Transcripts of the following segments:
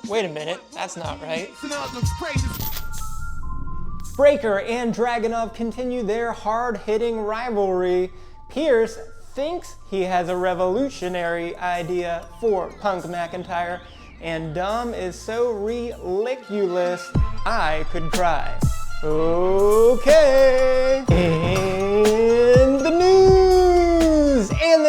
Wait a minute, that's not right. Breakker and Dragunov continue their hard-hitting rivalry. Pearce thinks he has a revolutionary idea for Punk McIntyre, and Dom is so Ri-LICK-ulous, I could cry. Okay, and the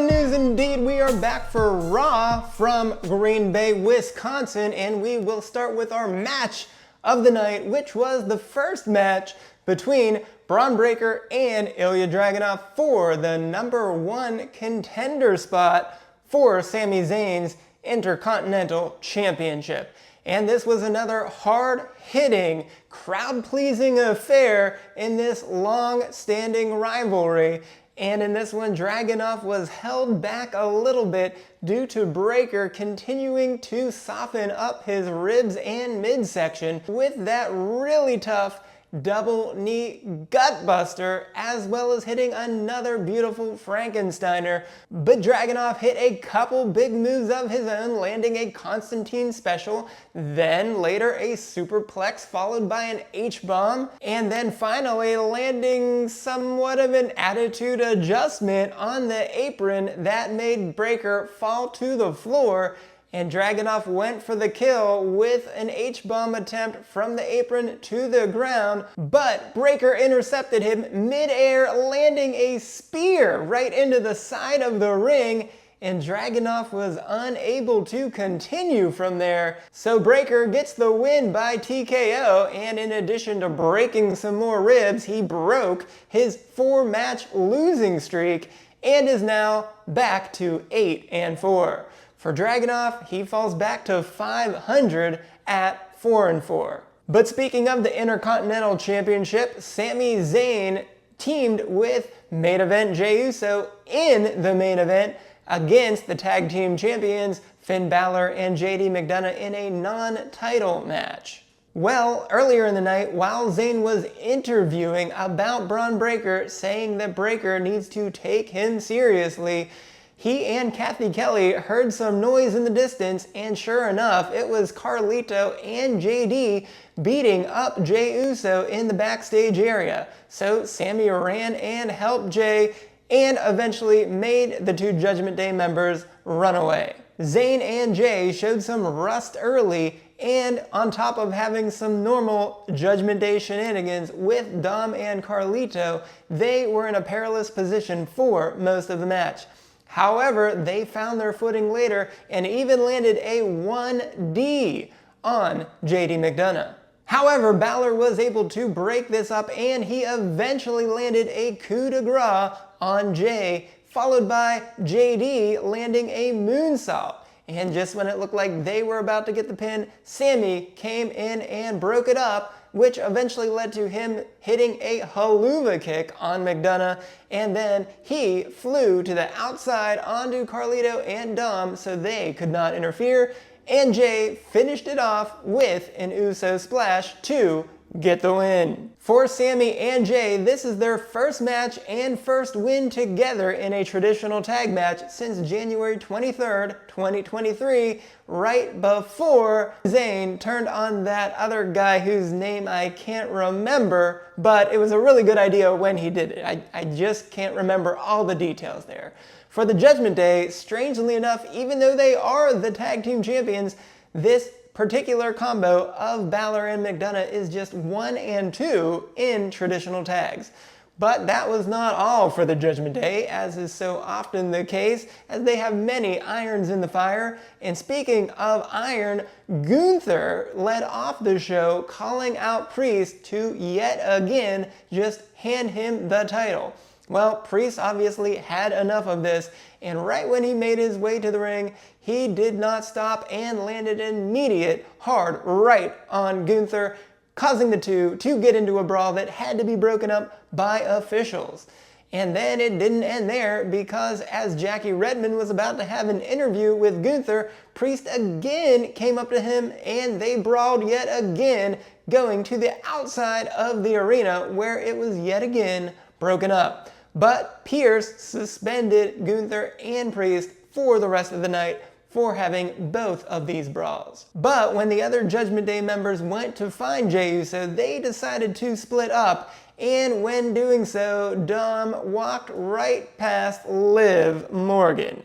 news indeed. We are back for Raw from Green Bay, Wisconsin, and we will start with our match of the night, which was the first match between Bron Breakker and Ilya Dragunov for the #1 contender spot for Sami Zayn's Intercontinental Championship. And this was another hard-hitting, crowd-pleasing affair in this long-standing rivalry. And in this one, Dragunov was held back a little bit due to Breakker continuing to soften up his ribs and midsection with that really tough double knee gutbuster, as well as hitting another beautiful Frankensteiner. But Dragunov hit a couple big moves of his own, landing a Constantine special, then later a superplex followed by an H-bomb, and then finally landing somewhat of an attitude adjustment on the apron that made Breakker fall to the floor. And Dragunov went for the kill with an H-bomb attempt from the apron to the ground, but Breakker intercepted him mid-air, landing a spear right into the side of the ring, and Dragunov was unable to continue from there. So Breakker gets the win by TKO, and in addition to breaking some more ribs, he broke his 4-match losing streak and is now back to 8-4. For Dragunov, he falls back to 500 at 4-4. But speaking of the Intercontinental Championship, Sami Zayn teamed with main event Jey Uso in the main event against the tag team champions Finn Balor and JD McDonough in a non-title match. Well, earlier in the night, while Zayn was interviewing about Bron Breakker, saying that Breakker needs to take him seriously, he and Kathy Kelly heard some noise in the distance, and sure enough, it was Carlito and JD beating up Jey Uso in the backstage area. So Sami ran and helped Jey and eventually made the two Judgment Day members run away. Zayn and Jey showed some rust early, and on top of having some normal Judgment Day shenanigans with Dom and Carlito, they were in a perilous position for most of the match. However, they found their footing later and even landed a 1D on JD McDonough. However, Balor was able to break this up, and he eventually landed a coup de grace on Jey, followed by JD landing a moonsault. And just when it looked like they were about to get the pin, Sami came in and broke it up, which eventually led to him hitting a haluva kick on McDonough, and then he flew to the outside onto Carlito and Dom so they could not interfere, and Jey finished it off with an Uso splash to get the win. For Sami and Jey, this is their first match and first win together in a traditional tag match since January 23rd, 2023, right before Zayn turned on that other guy whose name I can't remember, but it was a really good idea when he did it. I just can't remember all the details there. For the Judgment Day, strangely enough, even though they are the tag team champions, this particular combo of Balor and McDonough is just 1 and 2 in traditional tags. But that was not all for the Judgment Day, as is so often the case, as they have many irons in the fire. And speaking of iron, Gunther led off the show, calling out Pearce to yet again just hand him the title. Well, Pearce obviously had enough of this, and right when he made his way to the ring, he did not stop and landed an immediate hard right on Gunther, causing the two to get into a brawl that had to be broken up by officials. And then it didn't end there, because as Jackie Redmond was about to have an interview with Gunther, Pearce again came up to him and they brawled yet again, going to the outside of the arena where it was yet again broken up. But Pearce suspended Gunther and Pearce for the rest of the night for having both of these brawls. But when the other Judgment Day members went to find Jey Uso, they decided to split up, and when doing so, Dom walked right past Liv Morgan,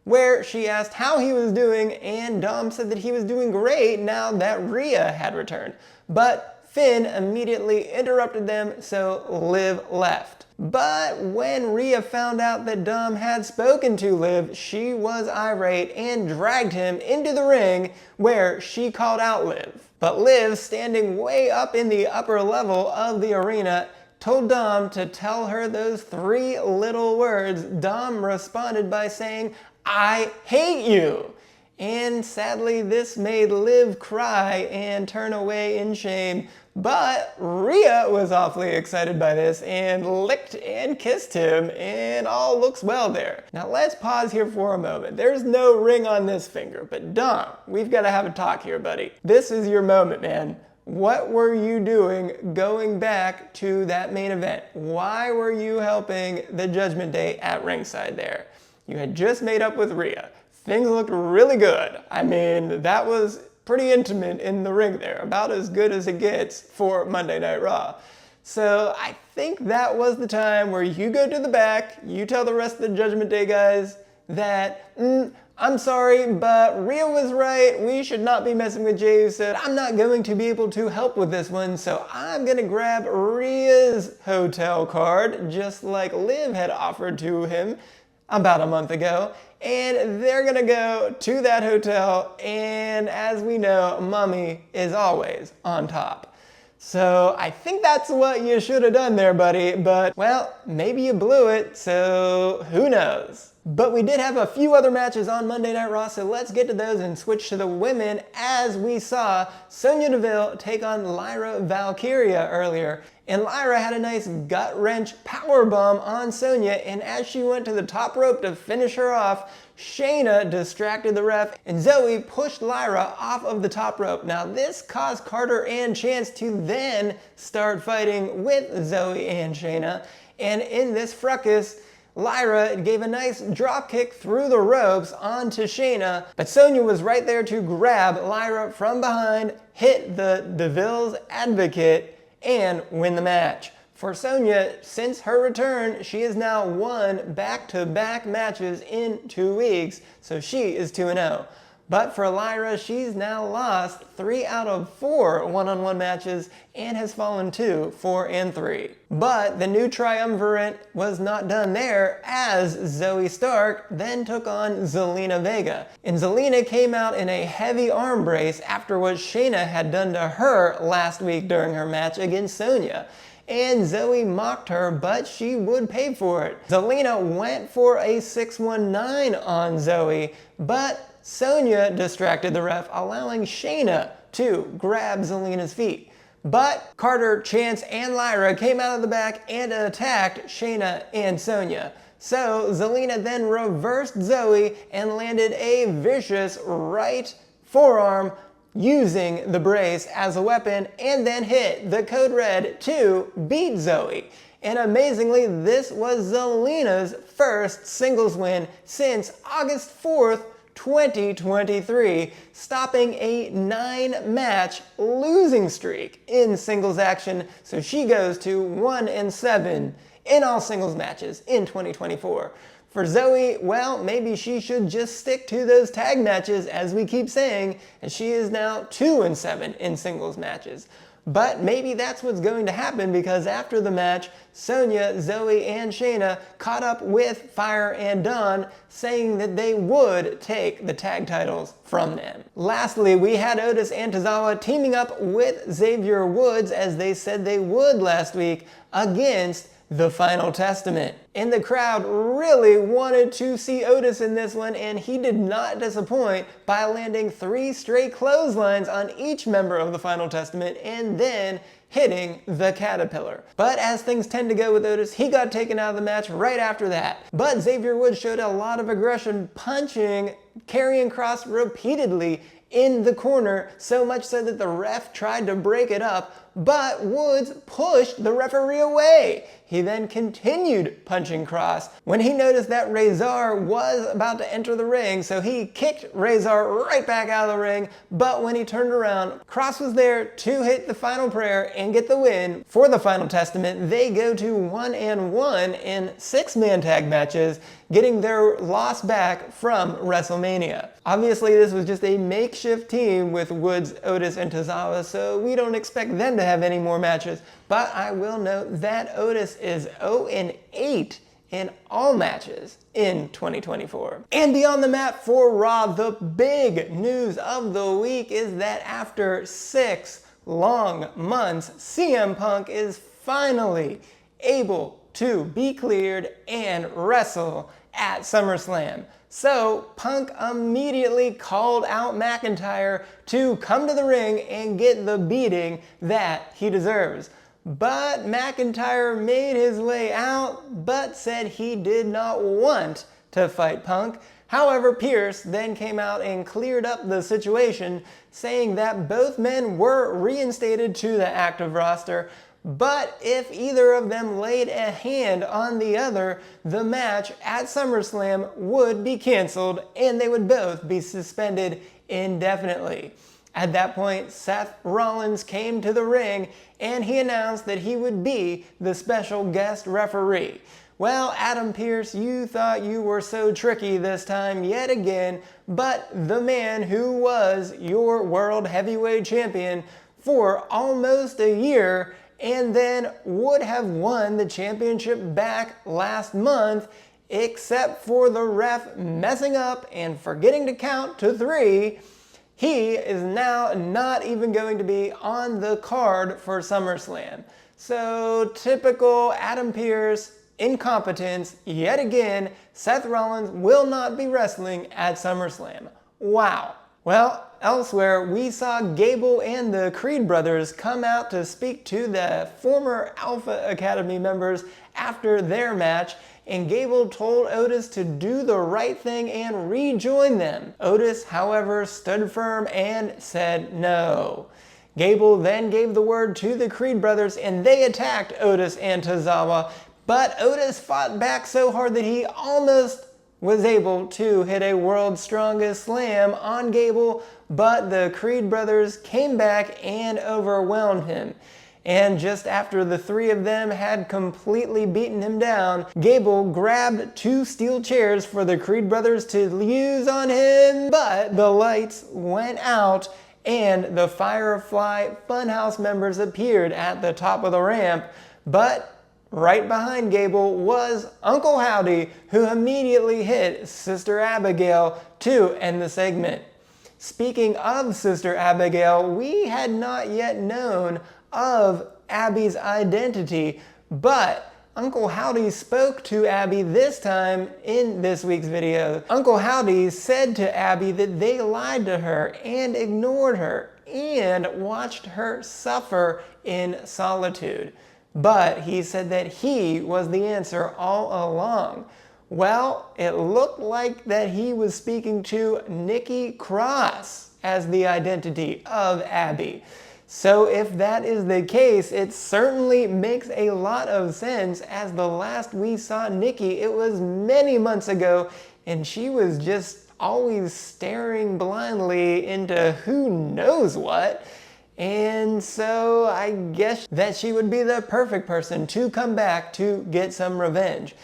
where she asked how he was doing, and Dom said that he was doing great now that Rhea had returned. But Finn immediately interrupted them, so Liv left. But when Rhea found out that Dom had spoken to Liv, she was irate and dragged him into the ring, where she called out Liv. But Liv, standing way up in the upper level of the arena, told Dom to tell her those 3 little words. Dom responded by saying, "I hate you." And sadly, this made Liv cry and turn away in shame. But Rhea was awfully excited by this and licked and kissed him, and all looks well there. Now let's pause here for a moment. There's no ring on this finger, but Dom, we've got to have a talk here, buddy. This is your moment, man. What were you doing going back to that main event? Why were you helping the Judgment Day at ringside there? You had just made up with Rhea. Things looked really good. I mean, that was pretty intimate in the ring there, about as good as it gets for Monday Night Raw. So I think that was the time where you go to the back, you tell the rest of the Judgment Day guys that, I'm sorry, but Rhea was right. We should not be messing with Jey Uso. I'm not going to be able to help with this one, so I'm going to grab Rhea's hotel card, just like Liv had offered to him about a month ago. And they're gonna go to that hotel, and as we know, Mommy is always on top. So I think that's what you should have done there, buddy, but well, maybe you blew it, so who knows? But we did have a few other matches on Monday Night Raw, so let's get to those and switch to the women, as we saw Sonya Deville take on Lyra Valkyria earlier. And Lyra had a nice gut-wrench powerbomb on Sonya, and as she went to the top rope to finish her off, Shayna distracted the ref, and Zoe pushed Lyra off of the top rope. Now this caused Carter and Chance to then start fighting with Zoe and Shayna, and in this fracas, Lyra gave a nice drop kick through the ropes onto Shayna, but Sonya was right there to grab Lyra from behind, hit the Deville's Advocate, and win the match. For Sonya, since her return, she has now won back-to-back matches in 2 weeks, so she is 2-0. But for Lyra, she's now lost 3 out of 4 one-on-one matches and has fallen to 4 and 3. But the new triumvirate was not done there, as Zoe Stark then took on Zelina Vega. And Zelina came out in a heavy arm brace after what Shayna had done to her last week during her match against Sonya. And Zoe mocked her, but she would pay for it. Zelina went for a 619 on Zoe, but Sonya distracted the ref, allowing Shayna to grab Zelina's feet. But Carter, Chance, and Lyra came out of the back and attacked Shayna and Sonya. So Zelina then reversed Zoe and landed a vicious right forearm using the brace as a weapon, and then hit the code red to beat Zoe. And amazingly, this was Zelina's first singles win since August 4th, 2023, stopping a 9-match losing streak in singles action, so she goes to 1-7 in all singles matches in 2024. For Zoe, well, maybe she should just stick to those tag matches, as we keep saying, and she is now 2-7 in singles matches. But maybe that's what's going to happen, because after the match, Sonya, Zoe, and Shayna caught up with Fire and Dawn, saying that they would take the tag titles from them. Lastly, we had Otis and Tozawa teaming up with Xavier Woods, as they said they would last week, against the Final Testament. And the crowd really wanted to see Otis in this one, and he did not disappoint by landing 3 straight clotheslines on each member of the Final Testament and then hitting the Caterpillar. But as things tend to go with Otis, he got taken out of the match right after that. But Xavier Woods showed a lot of aggression, punching Karrion Kross repeatedly in the corner, so much so that the ref tried to break it up, but Woods pushed the referee away. He then continued punching Cross when he noticed that Razor was about to enter the ring, so he kicked Razor right back out of the ring, but when he turned around, Cross was there to hit the final prayer and get the win. For the Final Testament, they go to 1-1 in 6-man tag matches, getting their loss back from WrestleMania. Obviously, this was just a makeshift team with Woods, Otis, and Tozawa, so we don't expect them to have any more matches, but I will note that Otis is 0-8 in all matches in 2024. And beyond the mat for Raw, the big news of the week is that after 6 long months, CM Punk is finally able to be cleared and wrestle at SummerSlam. So Punk immediately called out McIntyre to come to the ring and get the beating that he deserves. But McIntyre made his way out, but said he did not want to fight Punk. However, Pearce then came out and cleared up the situation, saying that both men were reinstated to the active roster, but if either of them laid a hand on the other, the match at SummerSlam would be canceled and they would both be suspended indefinitely. At that point, Seth Rollins came to the ring and he announced that he would be the special guest referee. Well, Adam Pearce, you thought you were so tricky this time yet again, but the man who was your World Heavyweight Champion for almost a year and then would have won the championship back last month, except for the ref messing up and forgetting to count to 3, he is now not even going to be on the card for SummerSlam. So typical Adam Pearce incompetence yet again. Seth Rollins will not be wrestling at SummerSlam. Wow. Well, elsewhere, we saw Gable and the Creed brothers come out to speak to the former Alpha Academy members after their match, and Gable told Otis to do the right thing and rejoin them. Otis, however, stood firm and said no. Gable then gave the word to the Creed brothers and they attacked Otis and Tozawa, but Otis fought back so hard that he almost was able to hit a World's Strongest Slam on Gable, but the Creed brothers came back and overwhelmed him. And just after the 3 of them had completely beaten him down, Gable grabbed 2 steel chairs for the Creed brothers to use on him, but the lights went out and the Firefly Funhouse members appeared at the top of the ramp, but right behind Gable was Uncle Howdy, who immediately hit Sister Abigail to end the segment. Speaking of Sister Abigail, we had not yet known of Abby's identity, but Uncle Howdy spoke to Abby this time in this week's video. Uncle Howdy said to Abby that they lied to her and ignored her and watched her suffer in solitude. But he said that he was the answer all along. Well, it looked like that he was speaking to Nikki Cross as the identity of Abby. So if that is the case, it certainly makes a lot of sense, as the last we saw Nikki, it was many months ago, and she was just always staring blindly into who knows what. And so I guess that she would be the perfect person to come back to get some revenge.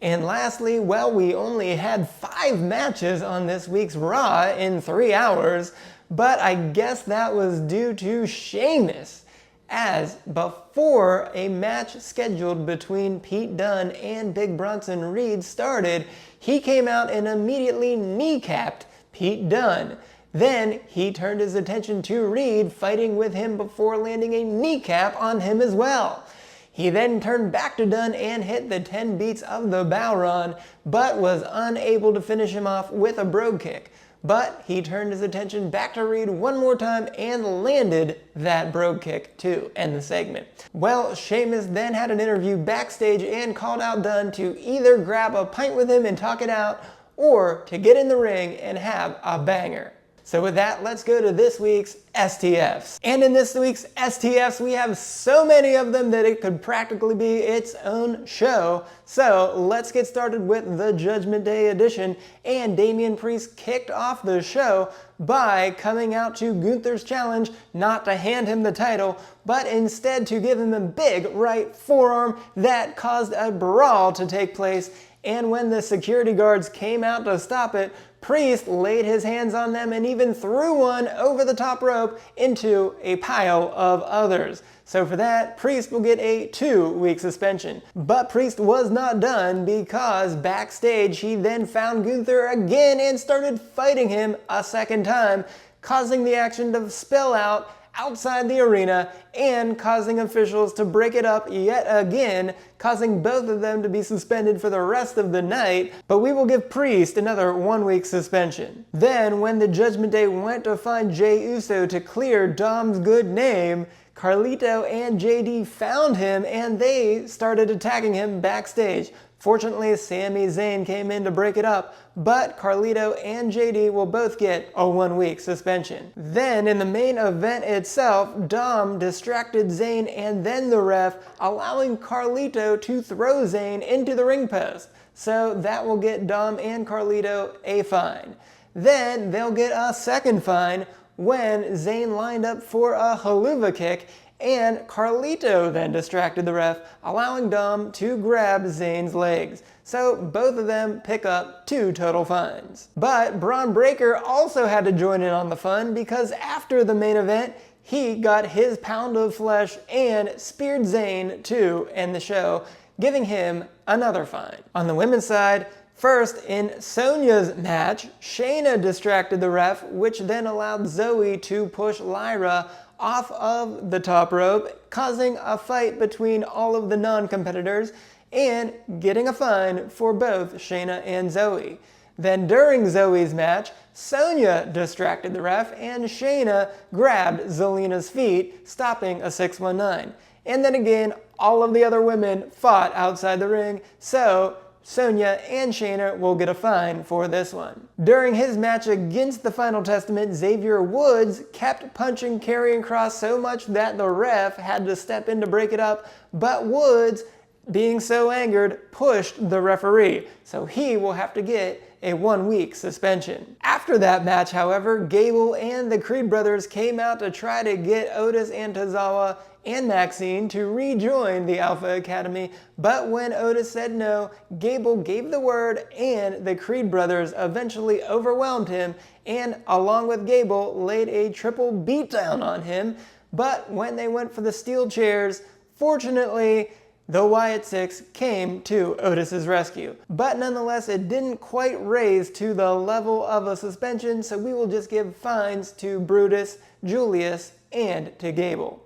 And lastly, well, we only had 5 matches on this week's Raw in 3 hours, but I guess that was due to Sheamus, as before a match scheduled between Pete Dunne and Big Bronson Reed started, he came out and immediately kneecapped Pete Dunne. Then he turned his attention to Reed, fighting with him before landing a kneecap on him as well. He then turned back to Dunne and hit the 10 beats of the Balron, but was unable to finish him off with a brogue kick. But he turned his attention back to Reed one more time and landed that brogue kick to end the segment. Well, Sheamus then had an interview backstage and called out Dunne to either grab a pint with him and talk it out, or to get in the ring and have a banger. So with that, let's go to this week's STFs. And in this week's STFs, we have so many of them that it could practically be its own show. So let's get started with the Judgment Day edition. And Damian Priest kicked off the show by coming out to Gunther's challenge not to hand him the title, but instead to give him a big right forearm that caused a brawl to take place. And when the security guards came out to stop it, Priest laid his hands on them and even threw one over the top rope into a pile of others. So for that, Priest will get a 2-week suspension. But Priest was not done, because backstage he then found Gunther again and started fighting him a second time, causing the action to spill out outside the arena and causing officials to break it up yet again, causing both of them to be suspended for the rest of the night, but we will give Priest another 1-week suspension. Then, when the Judgment Day went to find Jey Uso to clear Dom's good name, Carlito and JD found him and they started attacking him backstage. Fortunately, Sami Zayn came in to break it up, but Carlito and JD will both get a 1-week suspension. Then, in the main event itself, Dom distracted Zayn and then the ref, allowing Carlito to throw Zayn into the ring post. So that will get Dom and Carlito a fine. Then they'll get a second fine when Zayn lined up for a haluva kick, and Carlito then distracted the ref, allowing Dom to grab Zayn's legs. So both of them pick up 2 total fines. But Bron Breakker also had to join in on the fun, because after the main event, he got his pound of flesh and speared Zayn to end the show, giving him another fine. On the women's side, first, in Sonya's match, Shayna distracted the ref, which then allowed Zoe to push Lyra off of the top rope, causing a fight between all of the non-competitors and getting a fine for both Shayna and Zoe. Then during Zoe's match, Sonya distracted the ref and Shayna grabbed Zelina's feet, stopping a 619. And then again, all of the other women fought outside the ring, so Sonya and Shayna will get a fine for this one. During his match against the Final Testament, Xavier Woods kept punching Karrion Kross so much that the ref had to step in to break it up, but Woods, being so angered, pushed the referee, so he will have to get a 1-week suspension. After that match, however, Gable and the Creed brothers came out to try to get Otis and Tozawa and Maxine to rejoin the Alpha Academy, but when Otis said no, Gable gave the word and the Creed brothers eventually overwhelmed him and, along with Gable, laid a triple beatdown on him. But when they went for the steel chairs, fortunately, the Wyatt Six came to Otis's rescue. But nonetheless, it didn't quite raise to the level of a suspension, so we will just give fines to Brutus, Julius, and to Gable.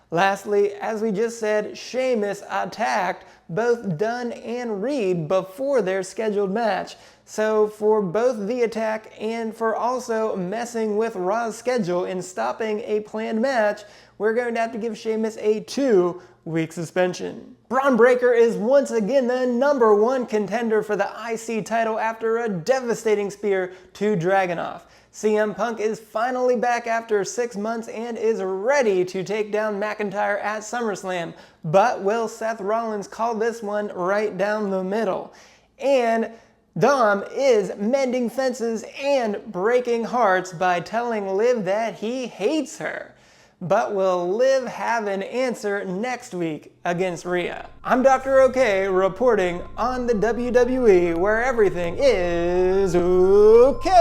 Lastly, as we just said, Sheamus attacked both Dunn and Reed before their scheduled match. So for both the attack and for also messing with Raw's schedule and stopping a planned match, we're going to have to give Sheamus a 2-week suspension. Bron Breakker is once again the #1 contender for the IC title after a devastating spear to Dragunov. CM Punk is finally back after 6 months and is ready to take down McIntyre at SummerSlam, but will Seth Rollins call this one right down the middle? And Dom is mending fences and breaking hearts by telling Liv that he hates her. But will Liv have an answer next week against Rhea? I'm Dr. O'Kay reporting on the WWE, where everything is okay.